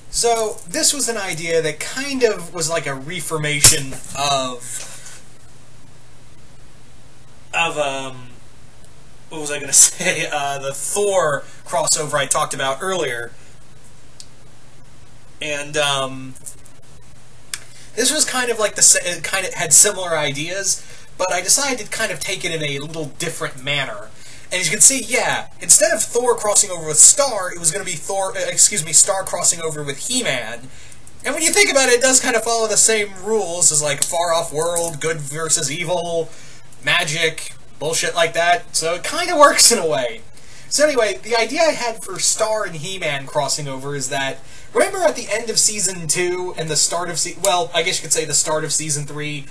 So this was an idea that kind of was like a reformation of what was I going to say? The Thor crossover I talked about earlier. And this was kind of like it kind of had similar ideas, but I decided to kind of take it in a little different manner. And as you can see, yeah, instead of Thor crossing over with Star, it was going to be Star crossing over with He-Man. And when you think about it, it does kind of follow the same rules as like far-off world, good versus evil, magic, bullshit like that. So it kind of works in a way. So anyway, the idea I had for Star and He-Man crossing over is that, remember at the end of Season 2 and the start of well, I guess you could say the start of Season 3,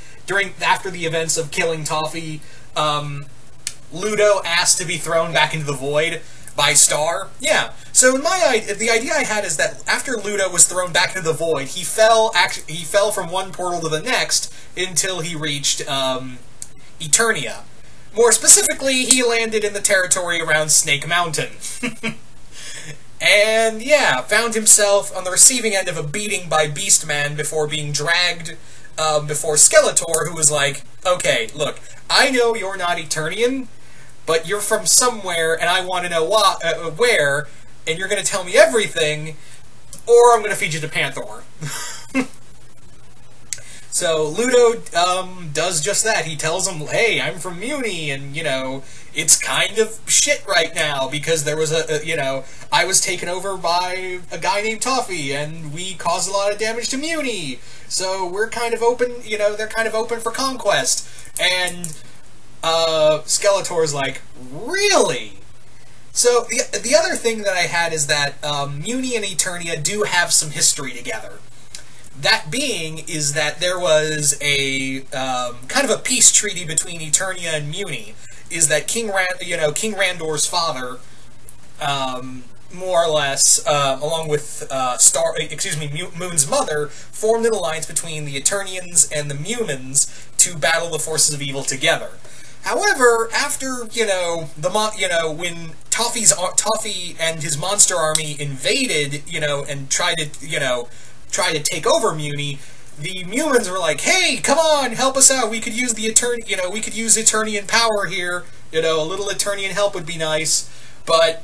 after the events of killing Toffee, Ludo asked to be thrown back into the void by Star? Yeah. So the idea I had is that after Ludo was thrown back into the void, he fell from one portal to the next until he reached Eternia. More specifically, he landed in the territory around Snake Mountain. And, yeah, found himself on the receiving end of a beating by Beastman before being dragged before Skeletor, who was like, okay, look, I know you're not Eternian, but you're from somewhere, and I want to know where, and you're going to tell me everything, or I'm going to feed you to Panther. So Ludo does just that. He tells him, hey, I'm from Mewni, and, you know, it's kind of shit right now, because there was I was taken over by a guy named Toffee, and we caused a lot of damage to Mewni. So we're kind of open, they're kind of open for conquest. And Skeletor's like, really? So the other thing that I had is that Mewni and Eternia do have some history together. That being is that there was a kind of a peace treaty between Eternia and Mewni. Is that King Randor's father, more or less, along with Moon's mother, formed an alliance between the Eternians and the Mewmans to battle the forces of evil together. However, after when Toffee and his monster army invaded, and tried to take over Mewni, the Mewmans were like, hey, come on, help us out, we could use we could use Eternian power here, a little Eternian help would be nice, but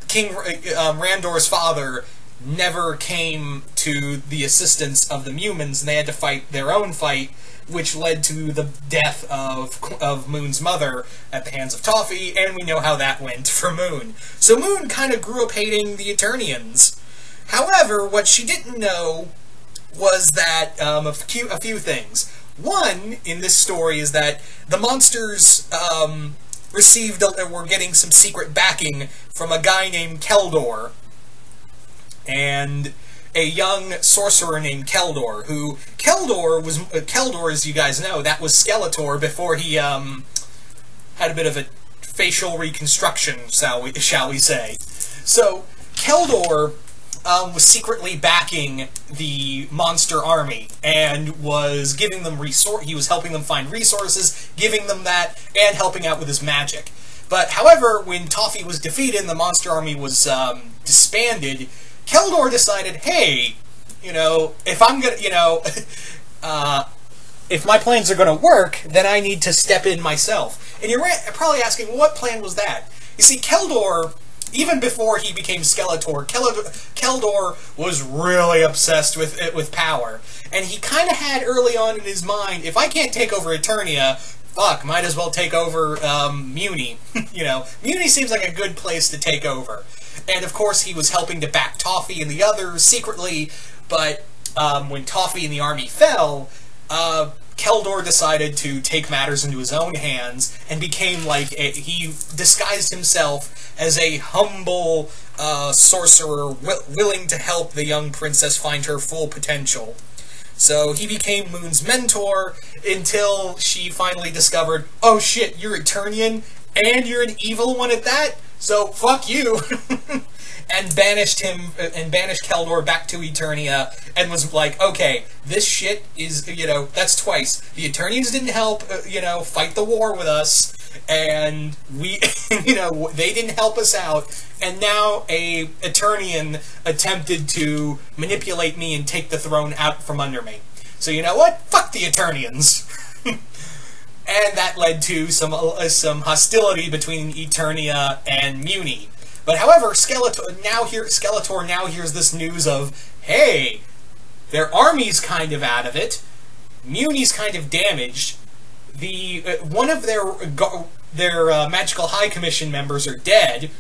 King Randor's father never came to the assistance of the Mewmans, and they had to fight their own fight, which led to the death of Moon's mother at the hands of Toffee, and we know how that went for Moon. So Moon kind of grew up hating the Eternians. However, what she didn't know was that a few things. One in this story is that the monsters were getting some secret backing from a guy named Keldor and a young sorcerer named Keldor. Keldor, as you guys know, that was Skeletor before he had a bit of a facial reconstruction, shall we say. So Keldor was secretly backing the monster army and was giving them he was helping them find resources, giving them that, and helping out with his magic. But however, when Toffee was defeated and the monster army was disbanded, Keldor decided, hey, if I'm gonna, if my plans are gonna work, then I need to step in myself. And you're probably asking, well, what plan was that? You see, Keldor, even before he became Skeletor, Keldor was really obsessed with power. And he kind of had early on in his mind, if I can't take over Eternia, fuck, might as well take over Mewni. Mewni seems like a good place to take over. And of course he was helping to back Toffee and the others secretly, but when Toffee and the army fell, Keldor decided to take matters into his own hands and became he disguised himself as a humble sorcerer willing to help the young princess find her full potential. So he became Moon's mentor until she finally discovered, oh shit, you're Eternian and you're an evil one at that? So fuck you. And banished Keldor back to Eternia, and was like, okay, this shit is, that's twice. The Eternians didn't help, fight the war with us, and we, they didn't help us out, and now a Eternian attempted to manipulate me and take the throne out from under me. So you know what? Fuck the Eternians. And that led to some hostility between Eternia and Mewni. But however, Skeletor now hears this news of, hey, their army's kind of out of it, Mewni's kind of damaged, one of their Magical High Commission members are dead,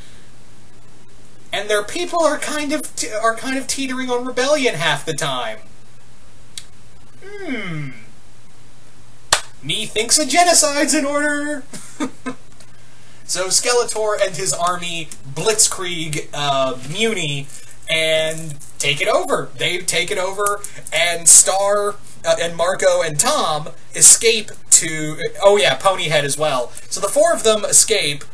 and their people are kind of teetering on rebellion half the time. Methinks a genocide's in order! So Skeletor and his army blitzkrieg Mewni and take it over. They take it over, and Star and Marco and Tom escape to... Oh yeah, Ponyhead as well. So the four of them escape.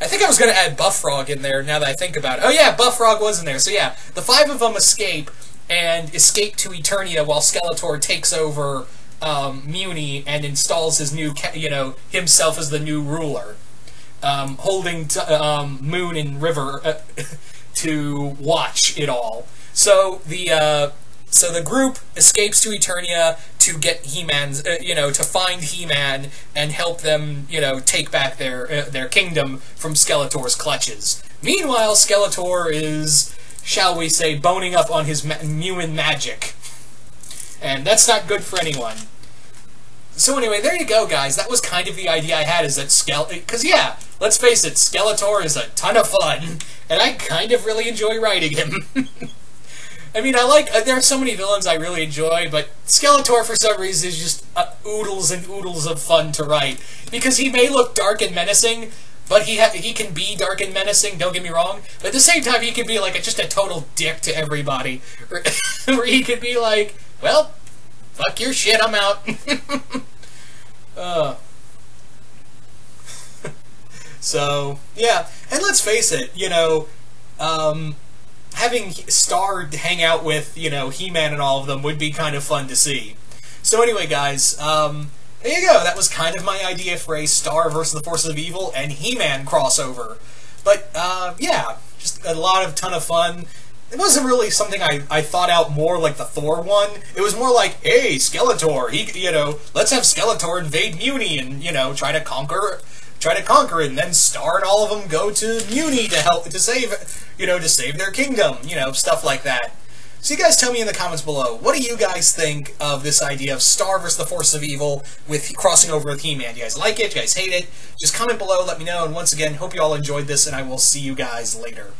I think I was going to add Buffrog in there now that I think about it. Oh yeah, Buffrog was in there. So yeah, the five of them escape to Eternia while Skeletor takes over Mewni and installs his new, himself as the new ruler, holding Moon and River to watch it all. So the group escapes to Eternia to get He-Man's, to find He-Man and help them, take back their kingdom from Skeletor's clutches. Meanwhile, Skeletor is, shall we say, boning up on his Mewin magic. And that's not good for anyone. So anyway, there you go, guys. That was kind of the idea I had, is that because yeah, let's face it, Skeletor is a ton of fun, and I kind of really enjoy writing him. I mean, there are so many villains I really enjoy, but Skeletor, for some reason, is just oodles and oodles of fun to write. Because he may look dark and menacing, but he can be dark and menacing, don't get me wrong, but at the same time, he can be like just a total dick to everybody. Where he could be like, well, fuck your shit, I'm out. So, yeah, and let's face it, having Star hang out with, He-Man and all of them would be kind of fun to see. So anyway, guys, there you go. That was kind of my idea for a Star versus the Forces of Evil and He-Man crossover. But, yeah, just a ton of fun. It wasn't really something I thought out more like the Thor one. It was more like, hey, Skeletor, let's have Skeletor invade Mewni and, try to conquer it, and then Star and all of them go to Mewni to save their kingdom, stuff like that. So you guys tell me in the comments below, what do you guys think of this idea of Star versus the Forces of Evil with crossing over with He-Man? Do you guys like it? Do you guys hate it? Just comment below, let me know, and once again, hope you all enjoyed this, and I will see you guys later.